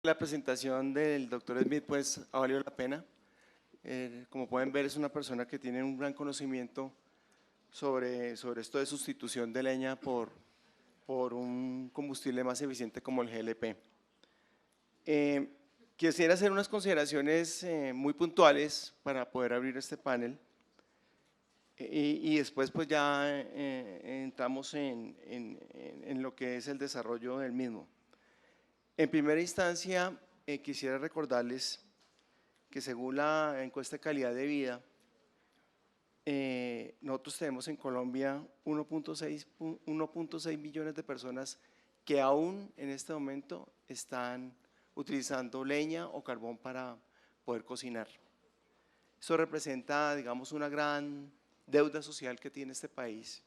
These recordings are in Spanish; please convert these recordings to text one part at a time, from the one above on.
La presentación del doctor Smith pues ha valido la pena. Como pueden ver, es una persona que tiene un gran conocimiento sobre esto de sustitución de leña por un combustible más eficiente como el GLP. Quisiera hacer unas consideraciones muy puntuales para poder abrir este panel y después pues ya entramos en lo que es el desarrollo del mismo. En primera instancia, quisiera recordarles que según la encuesta de calidad de vida, nosotros tenemos en Colombia 1.6 millones de personas que aún en este momento están utilizando leña o carbón para poder cocinar. Eso representa, digamos, una gran deuda social que tiene este país,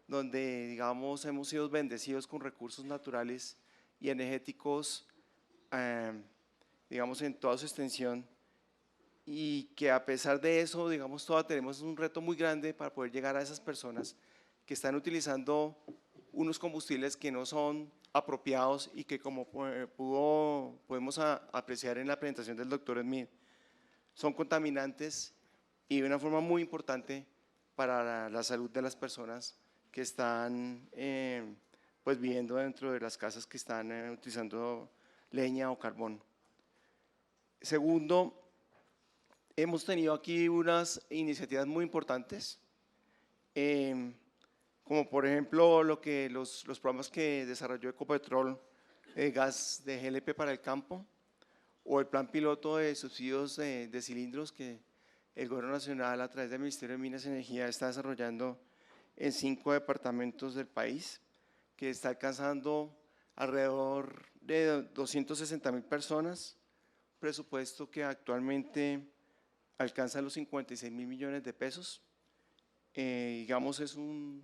donde, digamos, hemos sido bendecidos con recursos naturales y energéticos, digamos, en toda su extensión, y que a pesar de eso, digamos, todavía tenemos un reto muy grande para poder llegar a esas personas que están utilizando unos combustibles que no son apropiados y que, como podemos apreciar en la presentación del doctor Smith, son contaminantes y de una forma muy importante para la salud de las personas que están pues viviendo dentro de las casas que están utilizando leña o carbón. Segundo, hemos tenido aquí unas iniciativas muy importantes, como por ejemplo los programas que desarrolló Ecopetrol, gas de GLP para el campo, o el plan piloto de subsidios de cilindros que el Gobierno Nacional a través del Ministerio de Minas y Energía está desarrollando en 5 departamentos del país, que está alcanzando alrededor de 260.000 personas, presupuesto que actualmente alcanza los 56.000 millones de pesos. Digamos, es un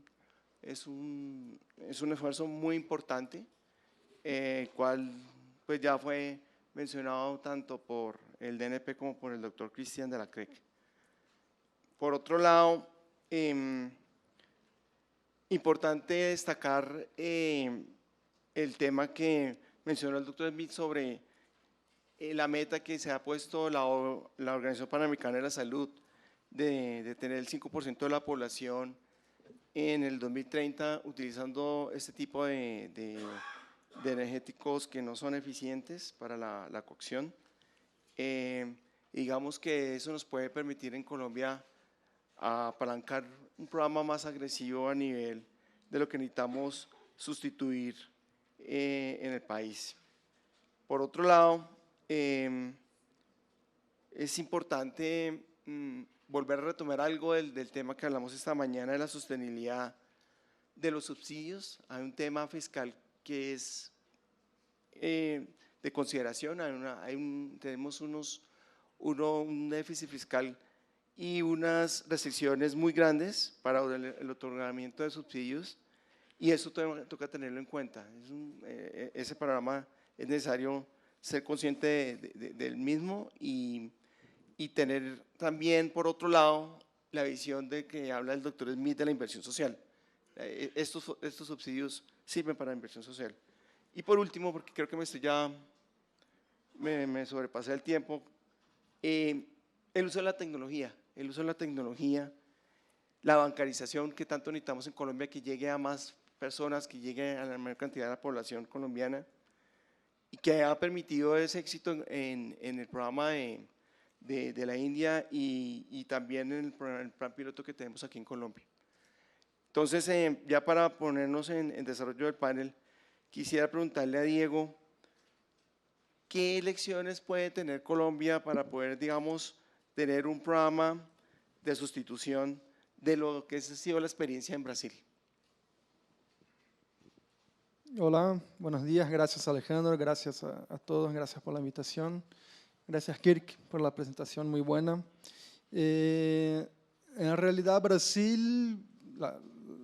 esfuerzo muy importante, el cual pues ya fue mencionado tanto por el DNP como por el doctor Cristian de la CREC. Por otro lado, importante destacar el tema que mencionó el doctor Smith sobre la meta que se ha puesto la Organización Panamericana de la Salud de tener el 5% de la población en el 2030 utilizando este tipo de energéticos que no son eficientes para la cocción. Digamos que eso nos puede permitir en Colombia apalancar un programa más agresivo a nivel de lo que necesitamos sustituir en el país. Por otro lado, es importante volver a retomar algo del tema que hablamos esta mañana de la sostenibilidad de los subsidios. Hay un tema fiscal que es de consideración, tenemos un déficit fiscal y unas restricciones muy grandes para el otorgamiento de subsidios, y eso toca tenerlo en cuenta. Ese panorama es necesario ser consciente del mismo y tener también, por otro lado, la visión de que habla el doctor Smith de la inversión social. Estos subsidios sirven para la inversión social. Y por último, porque creo que me sobrepasé el tiempo, el uso de la tecnología, la bancarización que tanto necesitamos en Colombia, que llegue a más personas, que llegue a la mayor cantidad de la población colombiana, y que ha permitido ese éxito en el programa de la India y también en el plan piloto que tenemos aquí en Colombia. Entonces, ya para ponernos en desarrollo del panel, quisiera preguntarle a Diego, ¿qué lecciones puede tener Colombia para poder, digamos, tener un programa de sustitución de lo que ha sido la experiencia en Brasil? Hola, buenos días, gracias Alejandro, gracias a todos, gracias por la invitación, gracias Kirk por la presentación muy buena. En realidad Brasil, la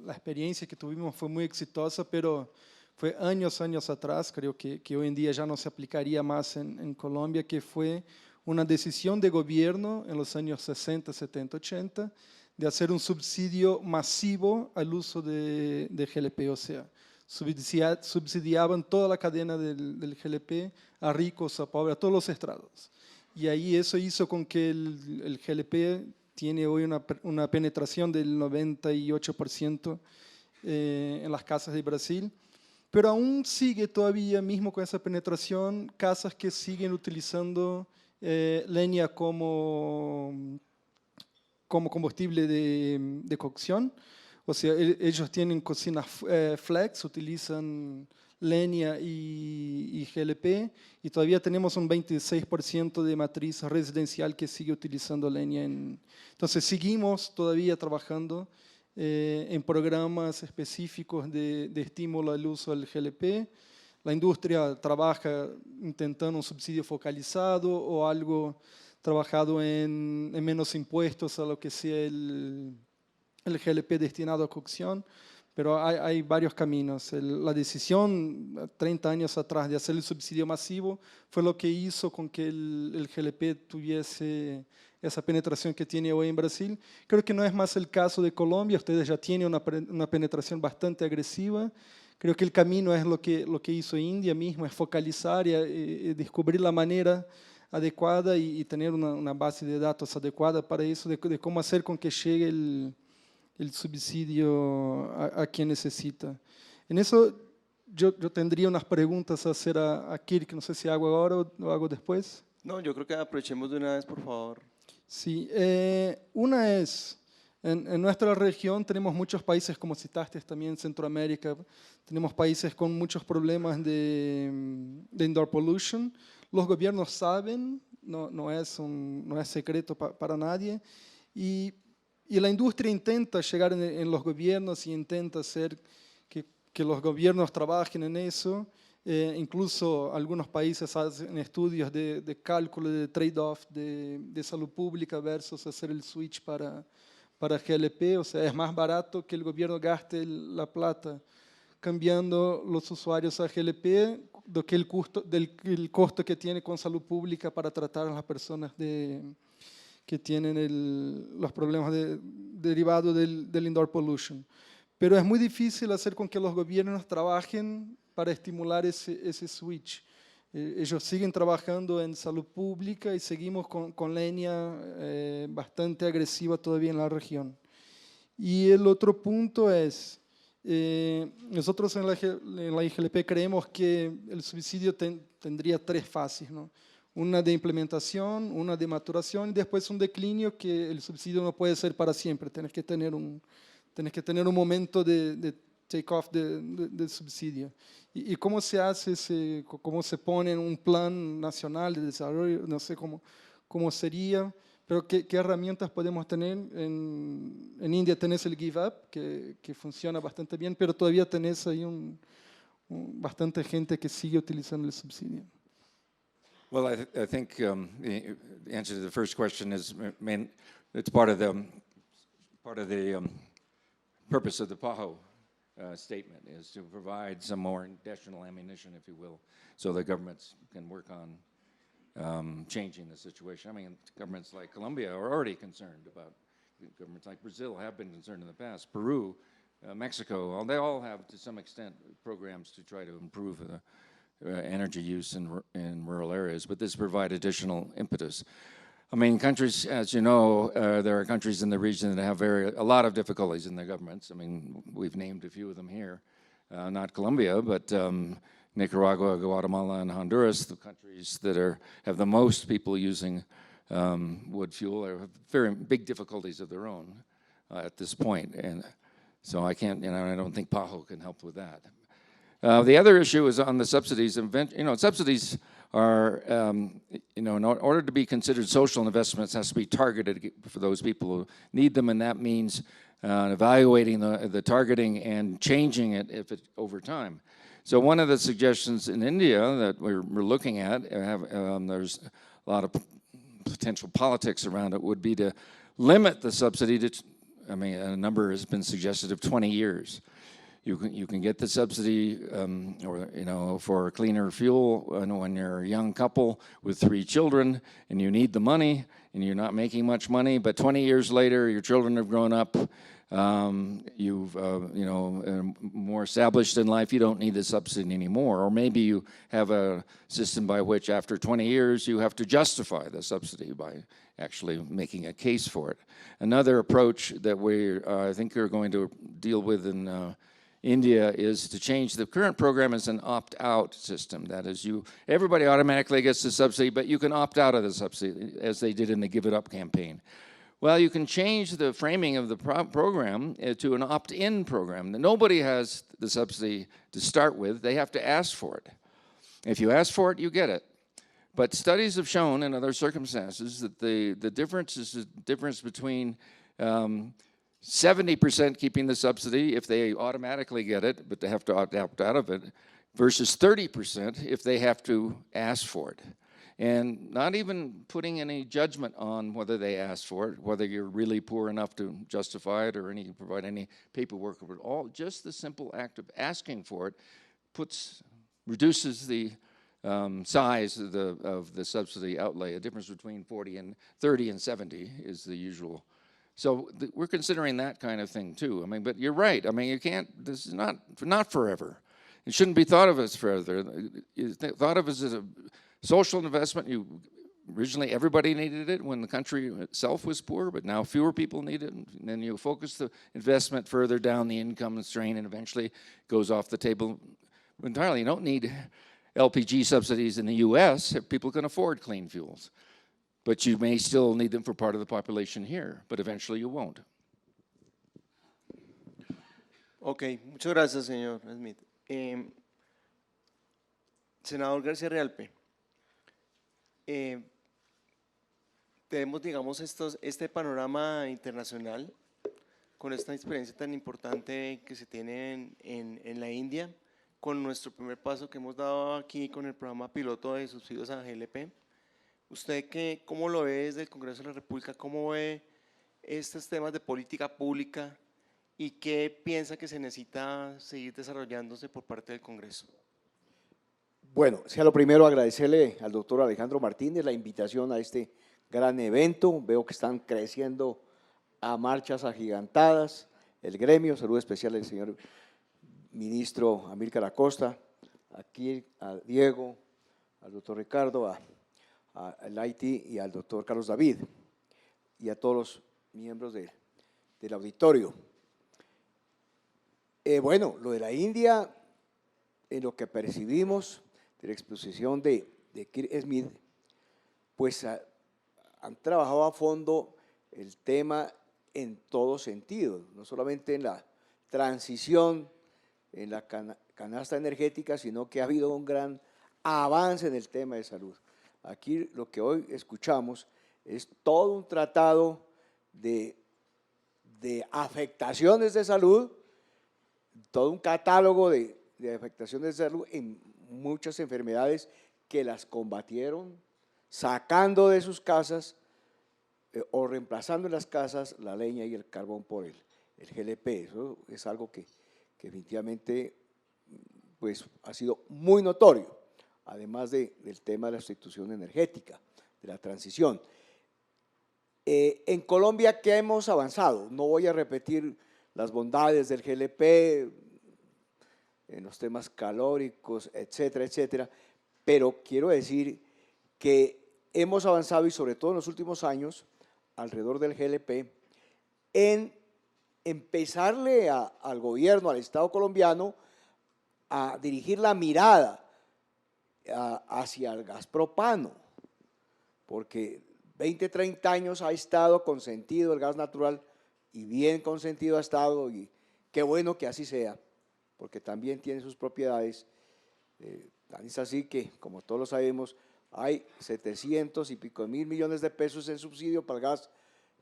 experiencia que tuvimos fue muy exitosa, pero fue años atrás, creo que hoy en día ya no se aplicaría más en Colombia, que fue una decisión de gobierno en los años 60, 70, 80, de hacer un subsidio masivo al uso de GLP, o sea, subsidiaban toda la cadena del GLP, a ricos, a pobres, a todos los estrados. Y ahí eso hizo con que el GLP tiene hoy una penetración del 98% en las casas de Brasil, pero aún sigue todavía, mismo con esa penetración, casas que siguen utilizando leña como combustible de cocción. O sea, ellos tienen cocinas flex, utilizan leña y GLP, y todavía tenemos un 26% de matriz residencial que sigue utilizando leña. Entonces seguimos todavía trabajando en programas específicos de estímulo al uso del GLP. La industria trabaja intentando un subsidio focalizado o algo trabajado en menos impuestos a lo que sea el GLP destinado a cocción, pero hay varios caminos. La decisión 30 años atrás de hacer el subsidio masivo fue lo que hizo con que el GLP tuviese esa penetración que tiene hoy en Brasil. Creo que no es más el caso de Colombia, ustedes ya tienen una penetración bastante agresiva. Creo que el camino es lo que hizo India mismo, es focalizar y descubrir la manera adecuada y tener una base de datos adecuada para eso, de cómo hacer con que llegue el subsidio a quien necesita. En eso yo tendría unas preguntas a hacer a Kirk, no sé si hago ahora o lo hago después. No, yo creo que aprovechemos de una vez, por favor. Sí, una es, en nuestra región tenemos muchos países, como citaste también, Centroamérica, tenemos países con muchos problemas de indoor pollution. Los gobiernos saben, no es secreto para nadie, y la industria intenta llegar en los gobiernos y intenta hacer que los gobiernos trabajen en eso. Incluso algunos países hacen estudios de cálculo de trade-off de salud pública versus hacer el switch para GLP. O sea, es más barato que el gobierno gaste la plata cambiando los usuarios a GLP do que el costo que tiene con salud pública para tratar a las personas que tienen los problemas derivados del indoor pollution. Pero es muy difícil hacer con que los gobiernos trabajen para estimular ese switch. Ellos siguen trabajando en salud pública y seguimos con leña bastante agresiva todavía en la región. Y el otro punto es, nosotros en la IGLP creemos que el subsidio tendría tres fases, ¿no? Una de implementación, una de maturación y después un declinio, que el subsidio no puede ser para siempre, tienes que tener un momento de take-off del subsidio. ¿Y cómo se hace, cómo se pone en un plan nacional de desarrollo? No sé cómo sería, pero ¿qué herramientas podemos tener? En India tenés el Give Up, que funciona bastante bien, pero todavía tenés ahí bastante gente que sigue utilizando el subsidio. Well, I think the answer to the first question is, it's part of the purpose of the PAHO statement, is to provide some more additional ammunition, if you will, so the governments can work on changing the situation. I mean, governments like Colombia are already concerned about, governments like Brazil have been concerned in the past, Peru, Mexico, they all have, to some extent, programs to try to improve energy use in rural areas, but this provide additional impetus. I mean, countries, as you know, there are countries in the region that have a lot of difficulties in their governments. I mean, we've named a few of them here, not Colombia, but Nicaragua, Guatemala, and Honduras, the countries that have the most people using wood fuel, have very big difficulties of their own at this point. And so I don't think PAHO can help with that. The other issue is on the subsidies. Subsidies are, in order to be considered social investments, has to be targeted for those people who need them, and that means evaluating the targeting and changing it over time. So one of the suggestions in India that we're looking at, there's a lot of potential politics around it, would be to limit the subsidy to, a number has been suggested of 20 years. You can get the subsidy for cleaner fuel when you're a young couple with 3 children and you need the money and you're not making much money, but 20 years later your children have grown up, you've, more established in life, you don't need the subsidy anymore. Or maybe you have a system by which after 20 years you have to justify the subsidy by actually making a case for it. Another approach that we, I think, are going to deal with in India is to change the current program as an opt-out system. That is, everybody automatically gets the subsidy, but you can opt out of the subsidy, as they did in the Give It Up campaign. Well, you can change the framing of the program to an opt-in program. Nobody has the subsidy to start with. They have to ask for it. If you ask for it, you get it. But studies have shown in other circumstances that the difference is the difference between 70% keeping the subsidy if they automatically get it, but they have to opt out of it, versus 30% if they have to ask for it. And not even putting any judgment on whether they ask for it, whether you're really poor enough to justify it or provide any paperwork of it all, just the simple act of asking for it reduces the size of the subsidy outlay. A difference between 30 and 70 is the usual. So we're considering that kind of thing too. I mean, but you're right. I mean, you can't, this is not forever. It shouldn't be thought of as forever. It's thought of as a social investment. Originally, everybody needed it when the country itself was poor, but now fewer people need it. And then you focus the investment further down the income strain, and eventually it goes off the table entirely. You don't need LPG subsidies in the U.S. if people can afford clean fuels. But you may still need them for part of the population here, but eventually you won't. Ok, muchas gracias, señor Smith. Senador García Realpe, tenemos, digamos, este panorama internacional con esta experiencia tan importante que se tiene en la India, con nuestro primer paso que hemos dado aquí con el programa piloto de subsidios a GLP. ¿Usted cómo lo ve desde el Congreso de la República? ¿Cómo ve estos temas de política pública y qué piensa que se necesita seguir desarrollándose por parte del Congreso? Bueno, sea lo primero agradecerle al doctor Alejandro Martínez la invitación a este gran evento. Veo que están creciendo a marchas agigantadas el gremio. Saludo especial al señor ministro Amílcar Acosta, aquí a Diego, al doctor Ricardo, al Laity y al doctor Carlos David y a todos los miembros del auditorio. Bueno, lo de la India, en lo que percibimos de la exposición de Kirk Smith, pues han trabajado a fondo el tema en todo sentido, no solamente en la transición, en la canasta energética, sino que ha habido un gran avance en el tema de salud. Aquí lo que hoy escuchamos es todo un tratado de afectaciones de salud, todo un catálogo de afectaciones de salud en muchas enfermedades que las combatieron, sacando de sus casas o reemplazando en las casas la leña y el carbón por el GLP. Eso es algo que definitivamente pues, ha sido muy notorio, además del tema de la sustitución energética, de la transición. En Colombia, ¿qué hemos avanzado? No voy a repetir las bondades del GLP en los temas calóricos, etcétera, etcétera, pero quiero decir que hemos avanzado, y sobre todo en los últimos años, alrededor del GLP, en empezarle al gobierno, al Estado colombiano, a dirigir la mirada hacia el gas propano, porque 20, 30 años ha estado consentido el gas natural y bien consentido ha estado, y qué bueno que así sea, porque también tiene sus propiedades. Tan es así que, como todos lo sabemos, hay 700 y pico mil millones de pesos en subsidio para el gas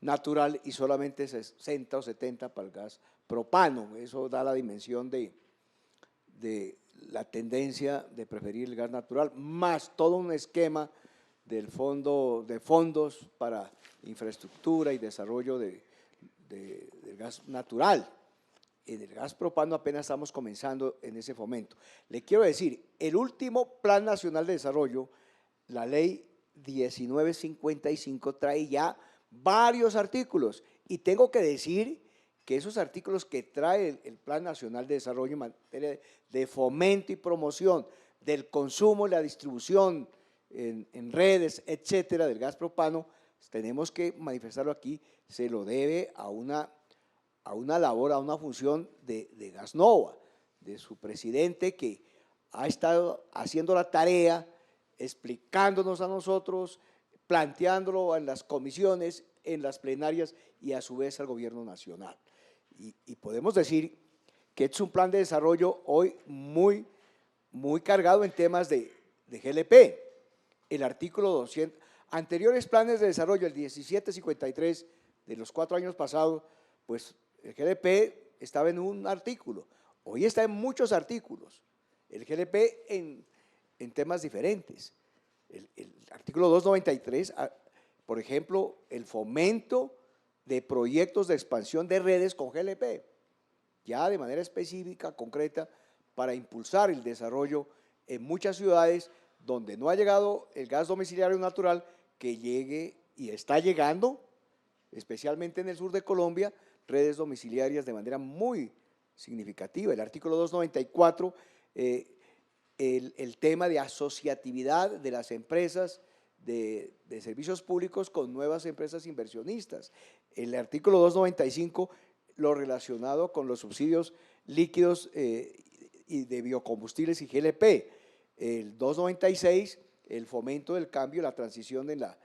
natural y solamente 60 o 70 para el gas propano. Eso da la dimensión de la tendencia de preferir el gas natural, más todo un esquema del fondos para infraestructura y desarrollo del gas natural. En el gas propano apenas estamos comenzando en ese fomento. Le quiero decir, el último Plan Nacional de Desarrollo, la Ley 1955, trae ya varios artículos, y tengo que decir que esos artículos que trae el Plan Nacional de Desarrollo en materia de fomento y promoción del consumo y la distribución en redes, etcétera, del gas propano, tenemos que manifestarlo aquí, se lo debe a una labor, a una función de Gasnova, de su presidente, que ha estado haciendo la tarea, explicándonos a nosotros, planteándolo en las comisiones, en las plenarias y a su vez al gobierno nacional. Y podemos decir que es un plan de desarrollo hoy muy cargado en temas de GLP. El artículo 200, anteriores planes de desarrollo, el 1753 de los 4 años pasados, pues el GLP estaba en un artículo, hoy está en muchos artículos, el GLP en temas diferentes. El artículo 293, por ejemplo, el fomento de proyectos de expansión de redes con GLP, ya de manera específica, concreta, para impulsar el desarrollo en muchas ciudades donde no ha llegado el gas domiciliario natural, que llegue y está llegando, especialmente en el sur de Colombia, redes domiciliarias de manera muy significativa. El artículo 294, el tema de asociatividad de las empresas de servicios públicos con nuevas empresas inversionistas. El artículo 295, lo relacionado con los subsidios líquidos y de biocombustibles y GLP. El 296, el fomento del cambio, la transición en la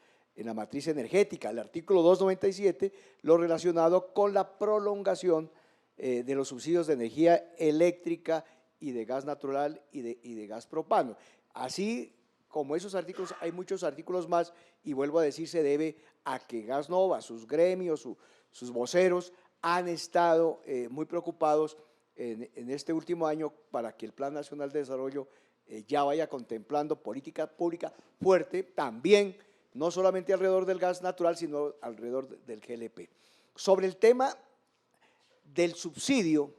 matriz energética. El artículo 297, lo relacionado con la prolongación de los subsidios de energía eléctrica y de gas natural y de gas propano. Así como esos artículos, hay muchos artículos más, y vuelvo a decir, se debe a que Gasnova, sus gremios, sus voceros, han estado muy preocupados en este último año para que el Plan Nacional de Desarrollo ya vaya contemplando política pública fuerte, también, no solamente alrededor del gas natural, sino alrededor del GLP. Sobre el tema del subsidio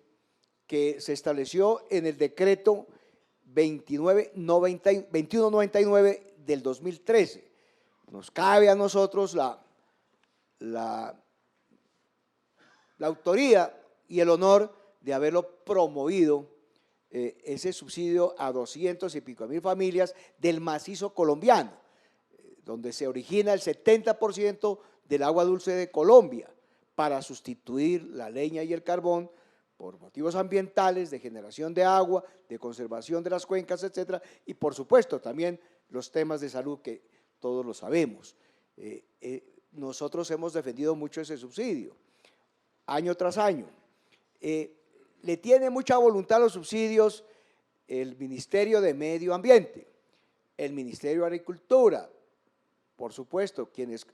que se estableció en el decreto 2199 del 2013, nos cabe a nosotros la autoría y el honor de haberlo promovido, ese subsidio a 200 y pico mil familias del macizo colombiano, donde se origina el 70% del agua dulce de Colombia, para sustituir la leña y el carbón por motivos ambientales, de generación de agua, de conservación de las cuencas, etcétera, y por supuesto también los temas de salud que todos lo sabemos. Nosotros hemos defendido mucho ese subsidio, año tras año. Le tiene mucha voluntad a los subsidios el Ministerio de Medio Ambiente, el Ministerio de Agricultura, por supuesto, quienes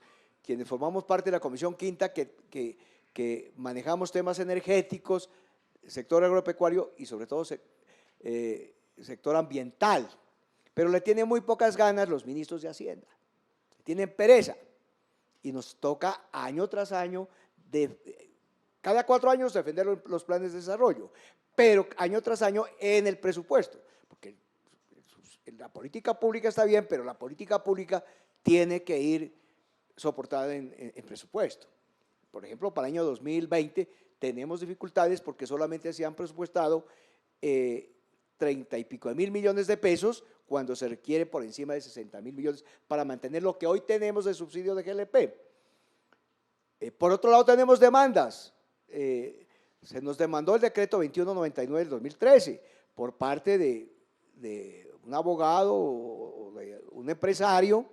formamos parte de la Comisión Quinta que manejamos temas energéticos, sector agropecuario y sobre todo sector ambiental, pero le tienen muy pocas ganas los ministros de Hacienda, tienen pereza, y nos toca año tras año, cada 4 años defender los planes de desarrollo, pero año tras año en el presupuesto, porque la política pública está bien, pero la política pública tiene que ir soportada en presupuesto. Por ejemplo, para el año 2020 tenemos dificultades porque solamente se han presupuestado 30 y pico de mil millones de pesos, cuando se requiere por encima de 60 mil millones para mantener lo que hoy tenemos de subsidio de GLP. Por otro lado, tenemos demandas. Se nos demandó el decreto 2199 del 2013 por parte de un abogado o de un empresario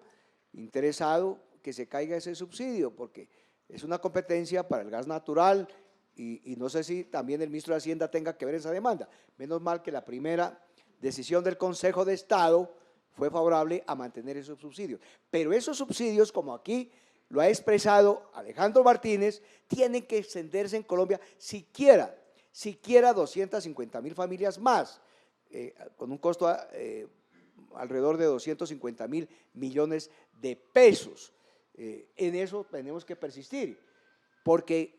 interesado que se caiga ese subsidio, porque es una competencia para el gas natural y no sé si también el ministro de Hacienda tenga que ver esa demanda. Menos mal que la primera decisión del Consejo de Estado fue favorable a mantener esos subsidios. Pero esos subsidios, como aquí lo ha expresado Alejandro Martínez, tienen que extenderse en Colombia siquiera 250.000 familias más, con un costo alrededor de 250.000 millones de pesos. En eso tenemos que persistir, porque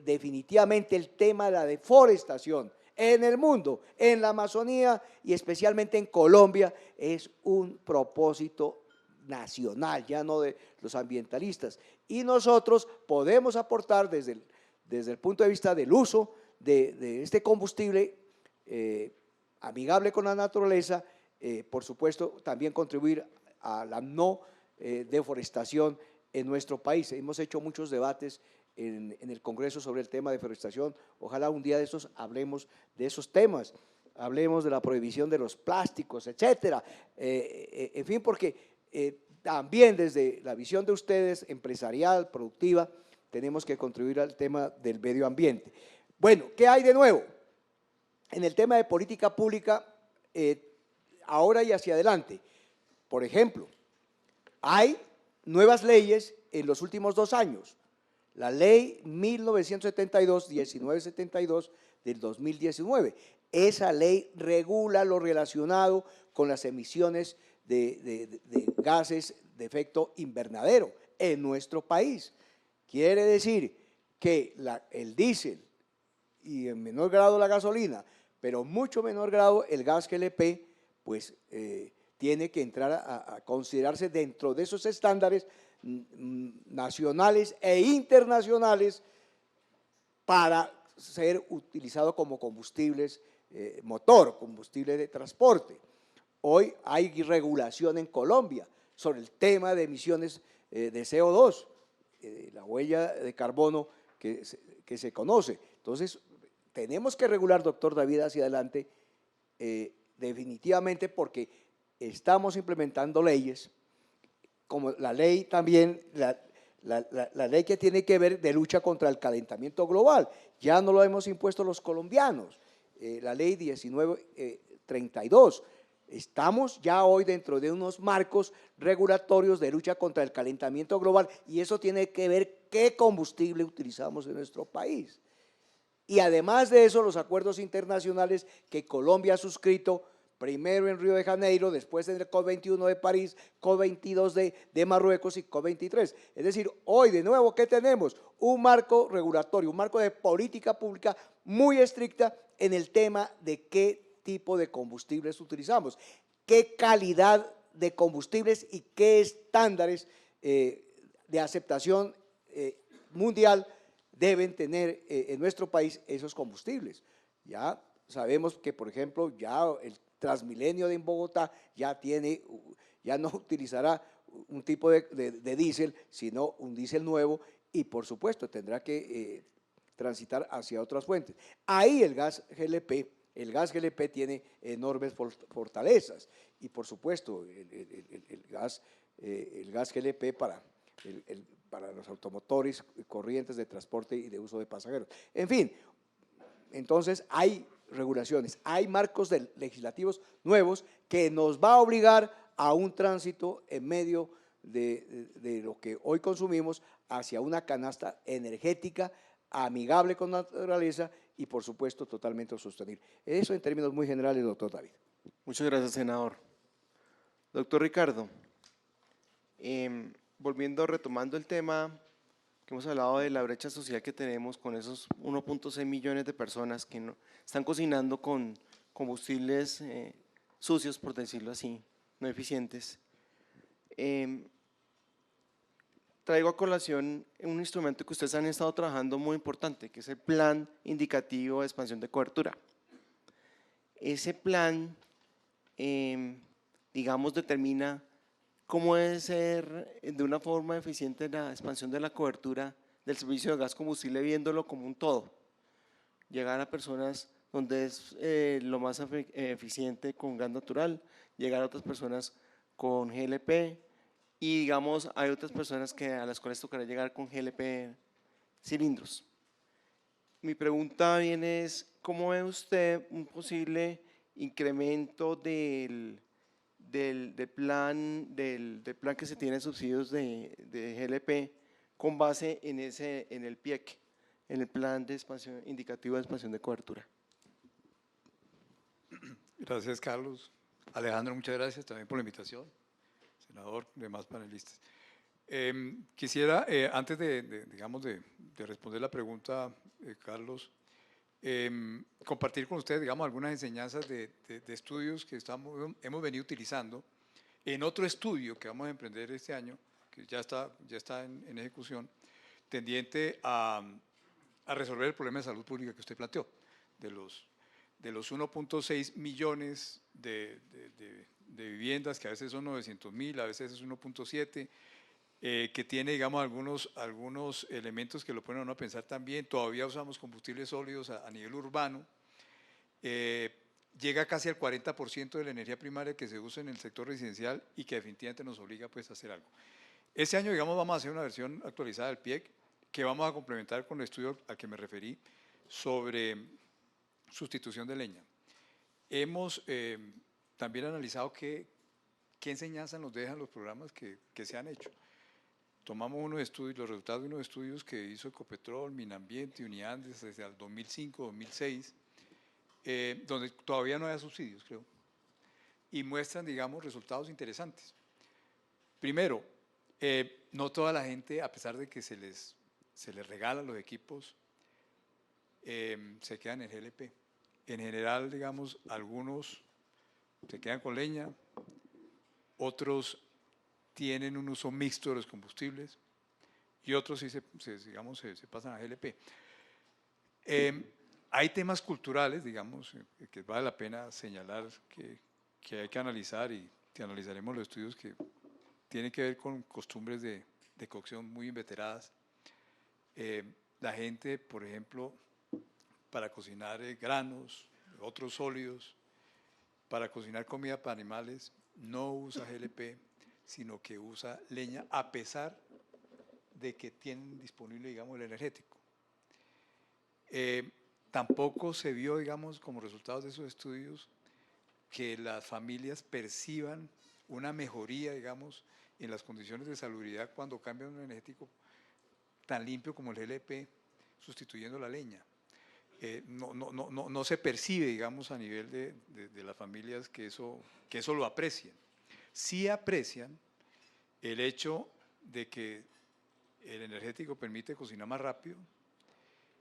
definitivamente el tema de la deforestación en el mundo, en la Amazonía y especialmente en Colombia, es un propósito nacional, ya no de los ambientalistas. Y nosotros podemos aportar desde desde el punto de vista del uso de este combustible amigable con la naturaleza, por supuesto, también contribuir a la no deforestación en nuestro país. Hemos hecho muchos debates en el Congreso sobre el tema de deforestación. Ojalá un día de estos hablemos de esos temas, hablemos de la prohibición de los plásticos, etcétera. En fin, porque también desde la visión de ustedes, empresarial, productiva, tenemos que contribuir al tema del medio ambiente. Bueno, ¿qué hay de nuevo? En el tema de política pública, ahora y hacia adelante, por ejemplo, hay nuevas leyes en los últimos 2 años. La ley 1972-1972 del 2019. Esa ley regula lo relacionado con las emisiones de gases de efecto invernadero en nuestro país. Quiere decir que el diésel y en menor grado la gasolina, pero mucho menor grado el gas GLP, pues tiene que entrar a considerarse dentro de esos estándares nacionales e internacionales para ser utilizado como combustibles motor, combustible de transporte. Hoy hay regulación en Colombia sobre el tema de emisiones de CO2, la huella de carbono que se conoce. Entonces, tenemos que regular, doctor David, hacia adelante, definitivamente, porque estamos implementando leyes, como la ley también, la ley que tiene que ver de lucha contra el calentamiento global. Ya no lo hemos impuesto los colombianos, la ley 1932. Estamos ya hoy dentro de unos marcos regulatorios de lucha contra el calentamiento global y eso tiene que ver qué combustible utilizamos en nuestro país. Y además de eso, los acuerdos internacionales que Colombia ha suscrito, primero en Río de Janeiro, después en el COP21 de París, COP22 de Marruecos y COP23. Es decir, hoy de nuevo, ¿qué tenemos? Un marco regulatorio, un marco de política pública muy estricta en el tema de qué tipo de combustibles utilizamos, qué calidad de combustibles y qué estándares de aceptación mundial deben tener en nuestro país esos combustibles. Ya sabemos que, por ejemplo, ya el Transmilenio de Bogotá ya no utilizará un tipo de diésel, sino un diésel nuevo y, por supuesto, tendrá que transitar hacia otras fuentes. Ahí el gas GLP tiene enormes fortalezas y, por supuesto, el gas GLP para los automotores, corrientes de transporte y de uso de pasajeros. En fin, entonces hay regulaciones, hay marcos legislativos nuevos que nos va a obligar a un tránsito en medio de lo que hoy consumimos hacia una canasta energética amigable con la naturaleza y, por supuesto, totalmente sostenible. Eso en términos muy generales, doctor David. Muchas gracias, senador. Doctor Ricardo, retomando el tema que hemos hablado de la brecha social que tenemos con esos 1.6 millones de personas que están cocinando con combustibles sucios, por decirlo así, no eficientes. Traigo a colación un instrumento que ustedes han estado trabajando muy importante, que es el Plan Indicativo de Expansión de Cobertura. Ese plan, digamos, determina cómo debe ser de una forma eficiente la expansión de la cobertura del servicio de gas combustible, viéndolo como un todo. Llegar a personas donde es lo más eficiente con gas natural, llegar a otras personas con GLP y, digamos, hay otras personas a las cuales tocará llegar con GLP cilindros. Mi pregunta viene es, ¿cómo ve usted un posible incremento del plan que se tiene de subsidios de GLP con base en el PIEC, en el Plan de Expansión Indicativo de Expansión de Cobertura? Gracias, Carlos. Alejandro, muchas gracias también por la invitación. Senador, demás panelistas. Quisiera, antes digamos, de responder la pregunta, Carlos, compartir con ustedes, digamos, algunas enseñanzas de estudios que hemos venido utilizando en otro estudio que vamos a emprender este año, que ya está en ejecución, tendiente a a resolver el problema de salud pública que usted planteó, de los 1.6 millones de viviendas, que a veces son 900.000, a veces es 1.7, que tiene, digamos, algunos elementos que lo ponen a uno a pensar también. Todavía usamos combustibles sólidos a nivel urbano. Llega casi al 40% de la energía primaria que se usa en el sector residencial y que definitivamente nos obliga, pues, a hacer algo. Este año, digamos, vamos a hacer una versión actualizada del PIEC que vamos a complementar con el estudio al que me referí sobre sustitución de leña. Hemos también analizado qué enseñanza nos dejan los programas que se han hecho. Tomamos unos estudios, los resultados de unos estudios que hizo Ecopetrol, Minambiente, Uniandes desde el 2005, 2006, donde todavía no había subsidios, creo, y muestran, digamos, resultados interesantes. Primero, no toda la gente, a pesar de que se les regalan los equipos, se quedan en GLP. En general, digamos, algunos se quedan con leña, otros tienen un uso mixto de los combustibles y otros sí se pasan a GLP. Hay temas culturales, digamos, que vale la pena señalar que hay que analizar, y que analizaremos los estudios que tienen que ver con costumbres de cocción muy inveteradas. La gente, por ejemplo, para cocinar granos, otros sólidos, para cocinar comida para animales, no usa GLP, sino que usa leña, a pesar de que tienen disponible, digamos, el energético. Tampoco se vio, digamos, como resultados de esos estudios, que las familias perciban una mejoría, digamos, en las condiciones de salubridad cuando cambian un energético tan limpio como el GLP, sustituyendo la leña. No se percibe, digamos, a nivel de las familias que eso lo aprecien. Sí aprecian el hecho de que el energético permite cocinar más rápido,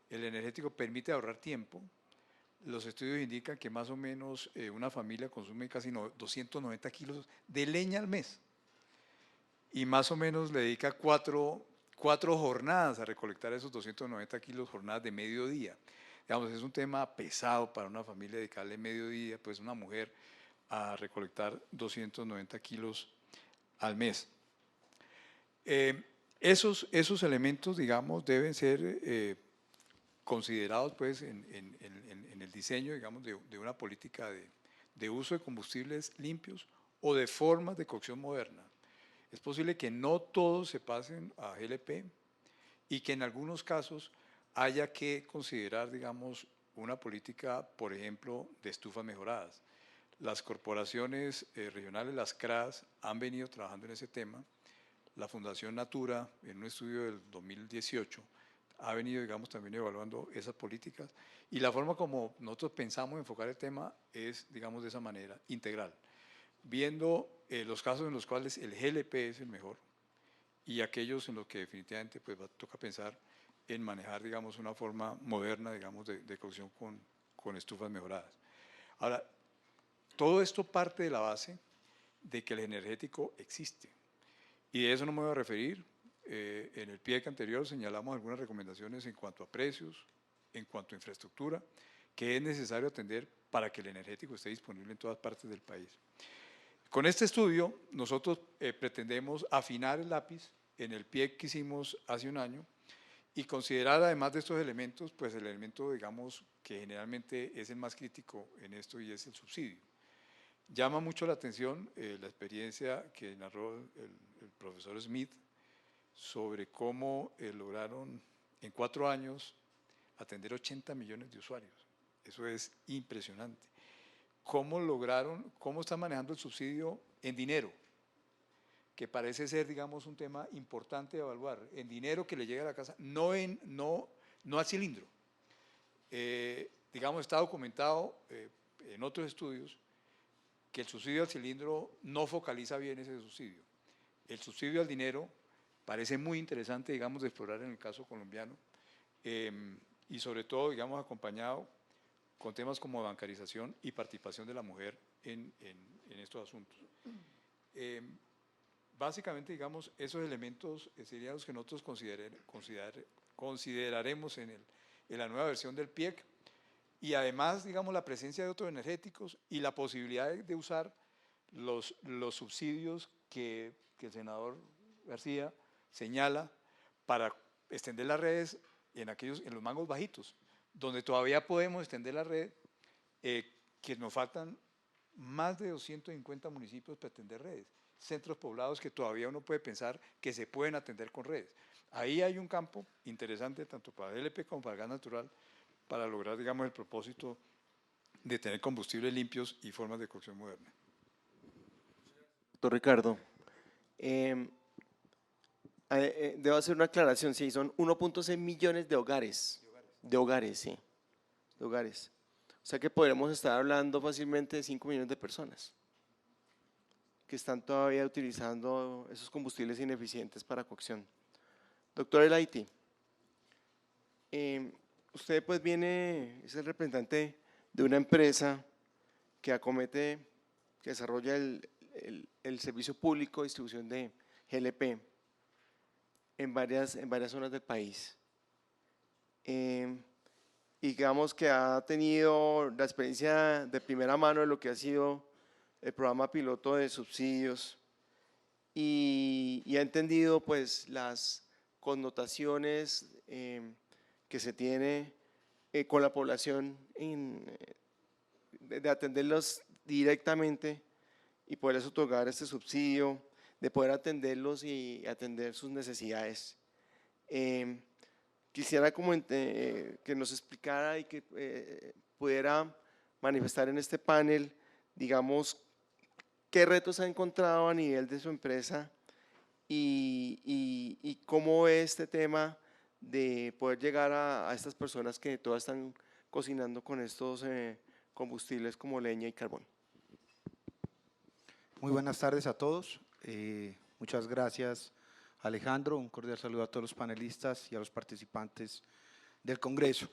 el energético permite ahorrar tiempo. Los estudios indican que más o menos una familia consume casi 290 kilos de leña al mes y más o menos le dedica cuatro jornadas a recolectar esos 290 kilos, jornadas de mediodía. Digamos, es un tema pesado para una familia dedicarle mediodía, pues una mujer, a recolectar 290 kilos al mes. Esos elementos, digamos, deben ser considerados, pues, en el diseño, digamos, de una política de uso de combustibles limpios o de formas de cocción moderna. Es posible que no todos se pasen a GLP y que en algunos casos haya que considerar, digamos, una política, por ejemplo, de estufas mejoradas. Las corporaciones regionales, las CRAS, han venido trabajando en ese tema. La Fundación Natura, en un estudio del 2018, ha venido, digamos, también evaluando esas políticas, y la forma como nosotros pensamos enfocar el tema es, digamos, de esa manera, integral, viendo los casos en los cuales el GLP es el mejor y aquellos en los que definitivamente, pues, toca pensar en manejar, digamos, una forma moderna, digamos, de cocción con estufas mejoradas. Ahora, todo esto parte de la base de que el energético existe, y de eso no me voy a referir. En el PIEC anterior señalamos algunas recomendaciones en cuanto a precios, en cuanto a infraestructura, que es necesario atender para que el energético esté disponible en todas partes del país. Con este estudio nosotros pretendemos afinar el lápiz en el PIEC que hicimos hace un año y considerar, además de estos elementos, pues el elemento, digamos, que generalmente es el más crítico en esto, y es el subsidio. Llama mucho la atención la experiencia que narró el profesor Smith sobre cómo lograron en 4 años atender 80 millones de usuarios. Eso es impresionante. ¿Cómo están manejando el subsidio en dinero? Que parece ser, digamos, un tema importante de evaluar. En dinero que le llega a la casa, no al cilindro. Digamos, está documentado en otros estudios que el subsidio al cilindro no focaliza bien ese subsidio. El subsidio al dinero parece muy interesante, digamos, de explorar en el caso colombiano, y sobre todo, digamos, acompañado con temas como bancarización y participación de la mujer en estos asuntos. Básicamente, digamos, esos elementos serían los que nosotros consideraremos en en la nueva versión del PIEC, y además, digamos, la presencia de otros energéticos y la posibilidad de usar los subsidios que el senador García señala para extender las redes en los mangos bajitos, donde todavía podemos extender la red, que nos faltan más de 250 municipios para atender redes, centros poblados que todavía uno puede pensar que se pueden atender con redes. Ahí hay un campo interesante tanto para el LP como para el gas natural para lograr, digamos, el propósito de tener combustibles limpios y formas de cocción moderna. Doctor Ricardo, debo hacer una aclaración, sí, son 1.6 millones de hogares. De hogares, sí, de hogares. O sea que podremos estar hablando fácilmente de 5 millones de personas que están todavía utilizando esos combustibles ineficientes para cocción. Doctor Elaiti, usted pues es el representante de una empresa que acomete, que desarrolla el servicio público de distribución de GLP en varias zonas del país. Y digamos que ha tenido la experiencia de primera mano de lo que ha sido el programa piloto de subsidios y ha entendido pues las connotaciones que se tiene con la población de atenderlos directamente y poderles otorgar este subsidio, de poder atenderlos y atender sus necesidades. Quisiera que nos explicara y que pudiera manifestar en este panel, digamos, qué retos ha encontrado a nivel de su empresa y cómo ve este tema de poder llegar a estas personas que todas están cocinando con estos combustibles como leña y carbón. Muy buenas tardes a todos. Muchas gracias, Alejandro. Un cordial saludo a todos los panelistas y a los participantes del Congreso.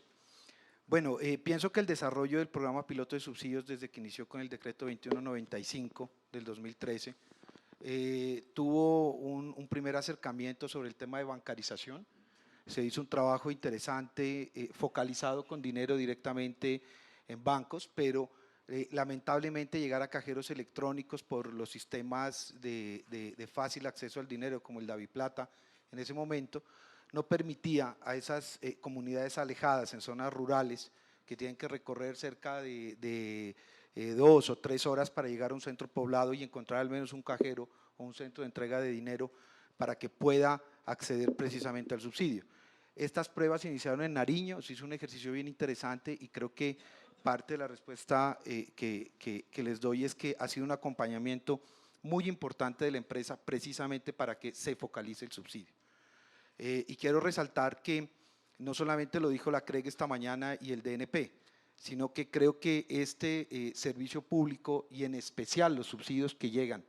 Bueno, pienso que el desarrollo del programa piloto de subsidios desde que inició con el decreto 2195 del 2013 tuvo un primer acercamiento sobre el tema de bancarización. Se hizo un trabajo interesante, focalizado con dinero directamente en bancos, pero lamentablemente llegar a cajeros electrónicos por los sistemas de fácil acceso al dinero como el DaviPlata en ese momento no permitía a esas comunidades alejadas en zonas rurales que tienen que recorrer cerca de 2 o 3 horas para llegar a un centro poblado y encontrar al menos un cajero o un centro de entrega de dinero para que pueda acceder precisamente al subsidio. Estas pruebas se iniciaron en Nariño, se hizo un ejercicio bien interesante y creo que parte de la respuesta que les doy es que ha sido un acompañamiento muy importante de la empresa precisamente para que se focalice el subsidio. Y quiero resaltar que no solamente lo dijo la CREG esta mañana y el DNP, sino que creo que este servicio público y en especial los subsidios que llegan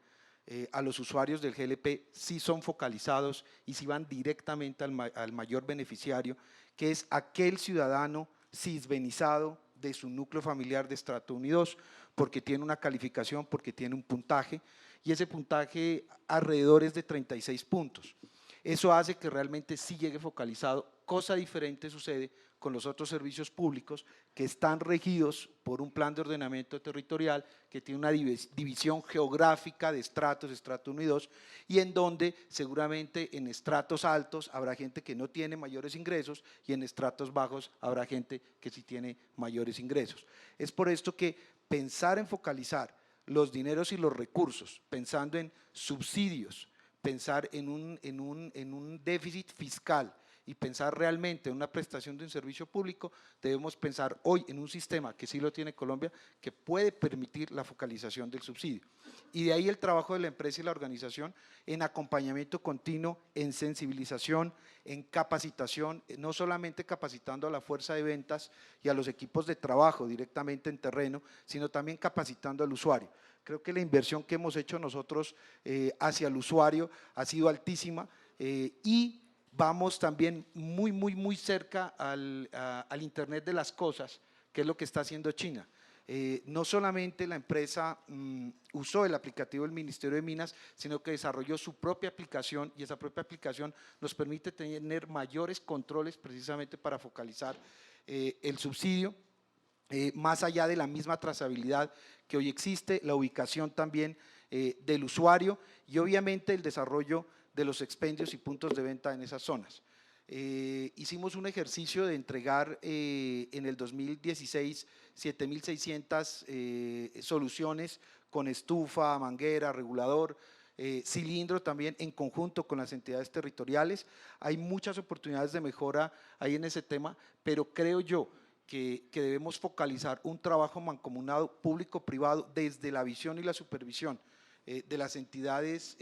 a los usuarios del GLP sí son focalizados y sí van directamente al mayor beneficiario, que es aquel ciudadano cisbenizado de su núcleo familiar de estrato 1 y 2, porque tiene una calificación, porque tiene un puntaje, y ese puntaje alrededor es de 36 puntos. Eso hace que realmente sí llegue focalizado. Cosa diferente sucede con los otros servicios públicos que están regidos por un plan de ordenamiento territorial que tiene una división geográfica de estratos, estrato 1 y 2, y en donde seguramente en estratos altos habrá gente que no tiene mayores ingresos y en estratos bajos habrá gente que sí tiene mayores ingresos. Es por esto que pensar en focalizar los dineros y los recursos, pensando en subsidios, pensar en un déficit fiscal y pensar realmente en una prestación de un servicio público, debemos pensar hoy en un sistema que sí lo tiene Colombia, que puede permitir la focalización del subsidio. Y de ahí el trabajo de la empresa y la organización en acompañamiento continuo, en sensibilización, en capacitación, no solamente capacitando a la fuerza de ventas y a los equipos de trabajo directamente en terreno, sino también capacitando al usuario. Creo que la inversión que hemos hecho nosotros hacia el usuario ha sido altísima y vamos también muy cerca al Internet de las cosas, que es lo que está haciendo China. No solamente la empresa usó el aplicativo del Ministerio de Minas, sino que desarrolló su propia aplicación y esa propia aplicación nos permite tener mayores controles precisamente para focalizar el subsidio, más allá de la misma trazabilidad que hoy existe, la ubicación también del usuario y obviamente el desarrollo de los expendios y puntos de venta en esas zonas. Hicimos un ejercicio de entregar en el 2016 7.600 soluciones con estufa, manguera, regulador, cilindro también en conjunto con las entidades territoriales. Hay muchas oportunidades de mejora ahí en ese tema, pero creo yo que debemos focalizar un trabajo mancomunado público-privado desde la visión y la supervisión de las entidades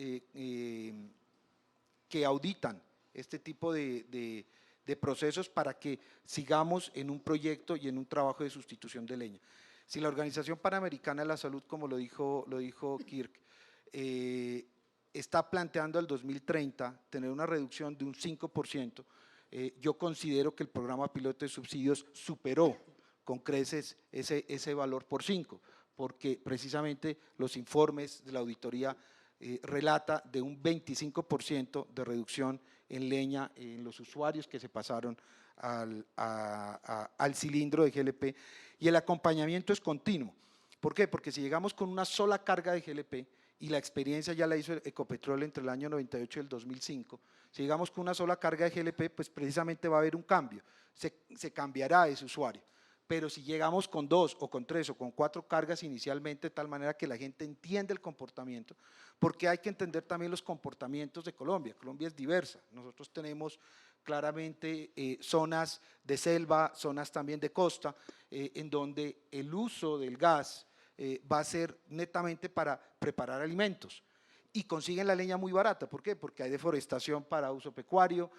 que auditan este tipo de procesos para que sigamos en un proyecto y en un trabajo de sustitución de leña. Si la Organización Panamericana de la Salud, como lo dijo Kirk, está planteando al 2030 tener una reducción de un 5%, yo considero que el programa piloto de subsidios superó con creces ese valor por 5, porque precisamente los informes de la auditoría relata de un 25% de reducción en leña en los usuarios que se pasaron al cilindro de GLP, y el acompañamiento es continuo. ¿Por qué? Porque si llegamos con una sola carga de GLP, y la experiencia ya la hizo Ecopetrol entre el año 98 y el 2005, si llegamos con una sola carga de GLP, pues precisamente va a haber un cambio, se cambiará ese usuario. Pero si llegamos con 2 o con 3 o con 4 cargas inicialmente, de tal manera que la gente entiende el comportamiento, porque hay que entender también los comportamientos de Colombia. Colombia es diversa, nosotros tenemos claramente zonas de selva, zonas también de costa, en donde el uso del gas va a ser netamente para preparar alimentos y consiguen la leña muy barata. ¿Por qué? Porque hay deforestación para uso pecuario,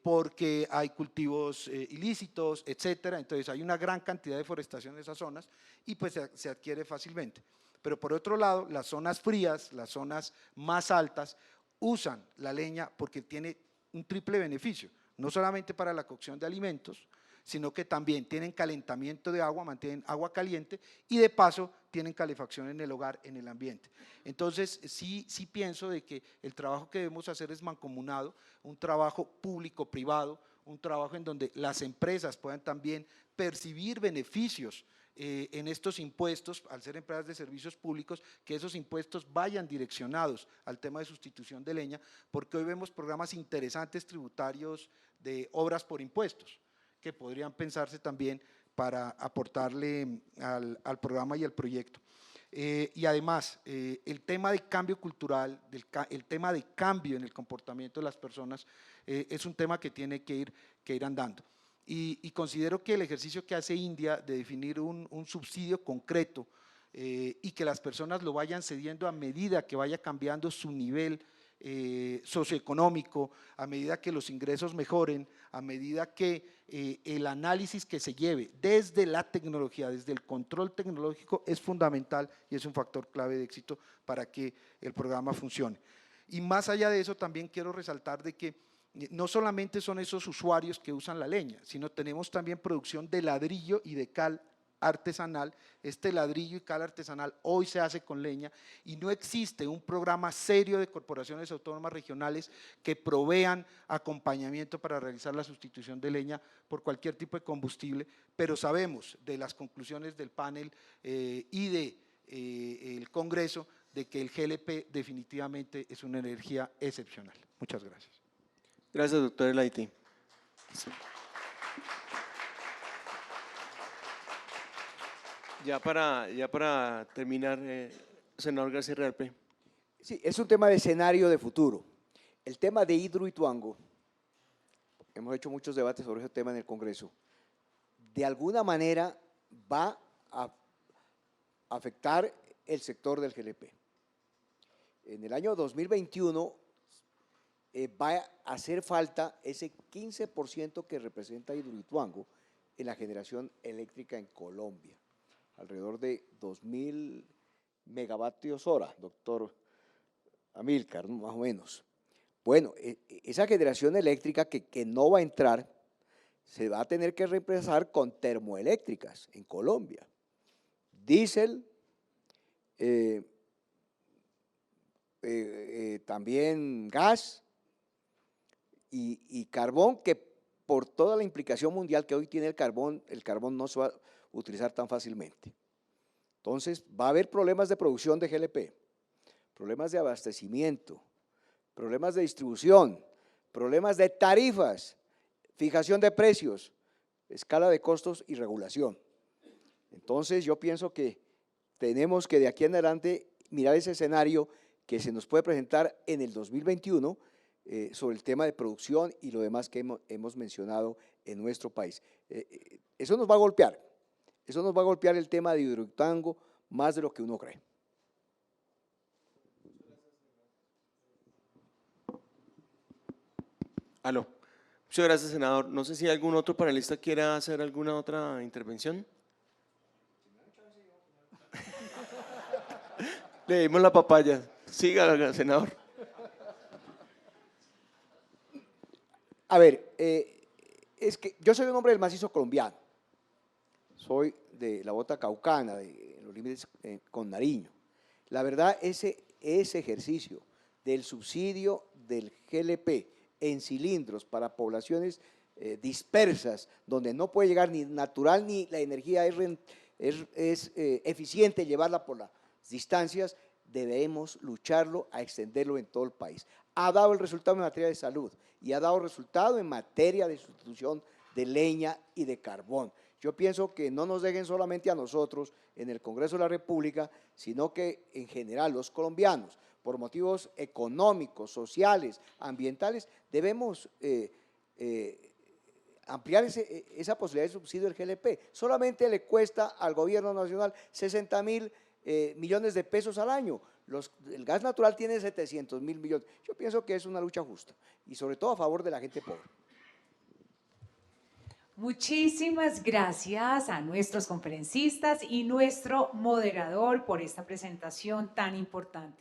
porque hay cultivos ilícitos, etcétera. Entonces hay una gran cantidad de deforestación en esas zonas y pues se adquiere fácilmente. Pero por otro lado, las zonas frías, las zonas más altas, usan la leña porque tiene un triple beneficio, no solamente para la cocción de alimentos, sino que también tienen calentamiento de agua, mantienen agua caliente y de paso tienen calefacción en el hogar, en el ambiente. Entonces sí pienso de que el trabajo que debemos hacer es mancomunado, un trabajo público-privado, un trabajo en donde las empresas puedan también percibir beneficios en estos impuestos, al ser empresas de servicios públicos, que esos impuestos vayan direccionados al tema de sustitución de leña, porque hoy vemos programas interesantes tributarios de obras por impuestos, que podrían pensarse también para aportarle al programa y al proyecto. Y además, el tema de cambio cultural, el tema de cambio en el comportamiento de las personas, es un tema que tiene que ir andando. Y considero que el ejercicio que hace India de definir un subsidio concreto y que las personas lo vayan cediendo a medida que vaya cambiando su nivel socioeconómico, a medida que los ingresos mejoren, a medida que el análisis que se lleve desde la tecnología, desde el control tecnológico es fundamental y es un factor clave de éxito para que el programa funcione. Y más allá de eso también quiero resaltar de que no solamente son esos usuarios que usan la leña, sino tenemos también producción de ladrillo y de cal artesanal. Este ladrillo y cal artesanal hoy se hace con leña y no existe un programa serio de corporaciones autónomas regionales que provean acompañamiento para realizar la sustitución de leña por cualquier tipo de combustible, pero sabemos de las conclusiones del panel y del Congreso de que el GLP definitivamente es una energía excepcional. Muchas gracias. Gracias, doctor Elaiti. Ya para terminar, senador García Realpe. Sí, es un tema de escenario de futuro. El tema de Hidroituango, hemos hecho muchos debates sobre ese tema en el Congreso, de alguna manera va a afectar el sector del GLP. En el año 2021 va a hacer falta ese 15% que representa Hidroituango en la generación eléctrica en Colombia, alrededor de 2.000 megavatios hora, doctor Amílcar, más o menos. Bueno, esa generación eléctrica que no va a entrar, se va a tener que reemplazar con termoeléctricas en Colombia. Diésel, también gas y carbón, que por toda la implicación mundial que hoy tiene el carbón no se va a utilizar tan fácilmente. Entonces, va a haber problemas de producción de GLP, problemas de abastecimiento, problemas de distribución, problemas de tarifas, fijación de precios, escala de costos y regulación. Entonces, yo pienso que tenemos que de aquí en adelante mirar ese escenario que se nos puede presentar en el 2021 sobre el tema de producción y lo demás que hemos mencionado en nuestro país. Eso nos va a golpear el tema de Hidroituango más de lo que uno cree. Aló. Muchas gracias, senador. No sé si algún otro panelista quiera hacer alguna otra intervención. Le dimos la papaya. Siga, senador. A ver, es que yo soy un hombre del macizo colombiano, soy de la Bota Caucana, de los límites con Nariño. La verdad, ese ejercicio del subsidio del GLP en cilindros para poblaciones dispersas, donde no puede llegar ni natural ni la energía es eficiente llevarla por las distancias, debemos lucharlo a extenderlo en todo el país. Ha dado el resultado en materia de salud y ha dado resultado en materia de sustitución de leña y de carbón. Yo pienso que no nos dejen solamente a nosotros en el Congreso de la República, sino que en general los colombianos, por motivos económicos, sociales, ambientales, debemos ampliar esa posibilidad de subsidio del GLP. Solamente le cuesta al gobierno nacional 60.000 millones de pesos al año. El gas natural tiene 700.000 millones. Yo pienso que es una lucha justa y sobre todo a favor de la gente pobre. Muchísimas gracias a nuestros conferencistas y nuestro moderador por esta presentación tan importante.